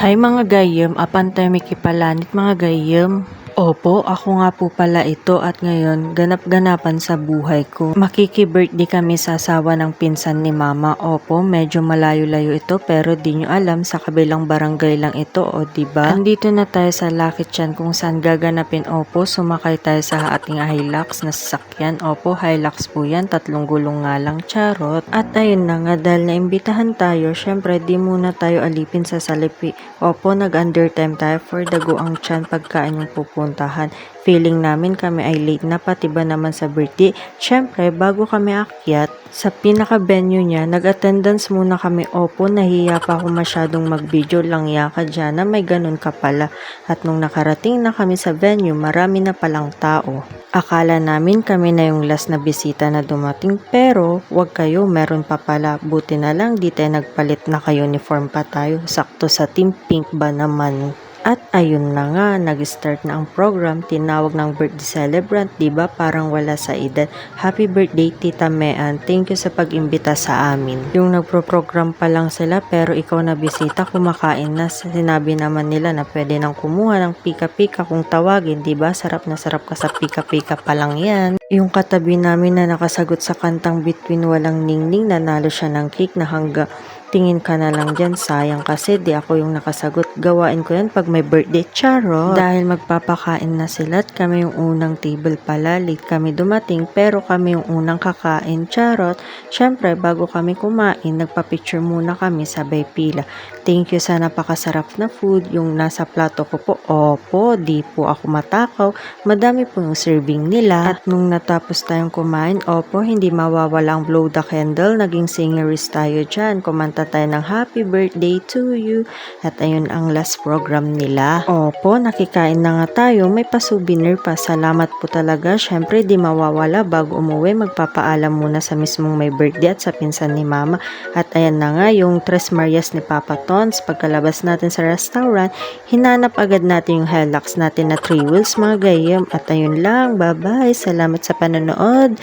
Hi mga gayem, apantay mikipalanit mga gayem. Opo, ako nga po pala ito at ngayon ganap-ganapan sa buhay ko. Makiki-birthday kami sa asawa ng pinsan ni mama. Opo, medyo malayo-layo ito pero di nyo alam sa kabilang barangay lang ito o diba? Andito na tayo sa Lucky Chan kung saan gaganapin. Opo, sumakay tayo sa ating Hilux na sasakyan. Opo, Hilux po yan, 3 gulong nga lang, charot. At ayun na nga, dahil naimbitahan tayo, syempre di muna tayo alipin sa salapi. Opo, nag-undertime tayo for dagoang tiyan pagkain yung pupuntahan. Feeling namin kami ay late na pati ba naman sa birthday. Syempre, bago kami akyat, sa pinaka-venue niya, nag-attendance muna kami. Opo, nahiya pa ako masyadong mag-video, lang ka dyan na may ganun ka pala. At nung nakarating na kami sa venue, marami na palang tao. Akala namin kami na yung last na bisita na dumating pero wag kayo, meron pa pala. Buti na lang di tayo nagpalit, naka-uniform pa tayo. Sakto sa team pink ba naman. At ayun na nga, nag-start na ang program, tinawag ng birthday celebrant, diba parang wala sa edad. Happy birthday Tita Mean, thank you sa pag-imbita sa amin. Yung nagpro-program pa lang sila pero ikaw na bisita, kumakain na. Sinabi naman nila na pwede nang kumuha ng pika-pika kung tawagin, diba sarap na sarap ka sa pika-pika pa lang yan. Yung katabi namin na nakasagot sa kantang Between Walang Ningning, nanalo siya ng cake na hanggang tingin ka na lang dyan, sayang kasi di ako yung nakasagot. Gawain ko yan pag may birthday, charot. Dahil magpapakain na sila at kami yung unang table pala, late kami dumating pero kami yung unang kakain, charot. Syempre, bago kami kumain, nagpa-picture muna kami sabay pila. Thank you sa napakasarap na food, yung nasa plato ko po. Opo, di po ako matakaw. Madami po yung serving nila. At nung natapos tayong kumain, opo, hindi mawawala ang blow the candle. Naging singeries tayo dyan. Kumanta tayo ng happy birthday to you. At ayun ang last program nila. Opo, nakikain na nga tayo. May pa-souvenir pa. Salamat po talaga. Syempre, di mawawala. Bago umuwi, magpapaalam muna sa mismong may birthday at sa pinsan ni mama. At ayan na nga, yung Tres Marias ni Papa Tons. Pagkalabas natin sa restaurant, hinanap agad natin yung Hilux natin na 3 wheels mga gayam. At ayun lang, bye-bye. Salamat sa panonood.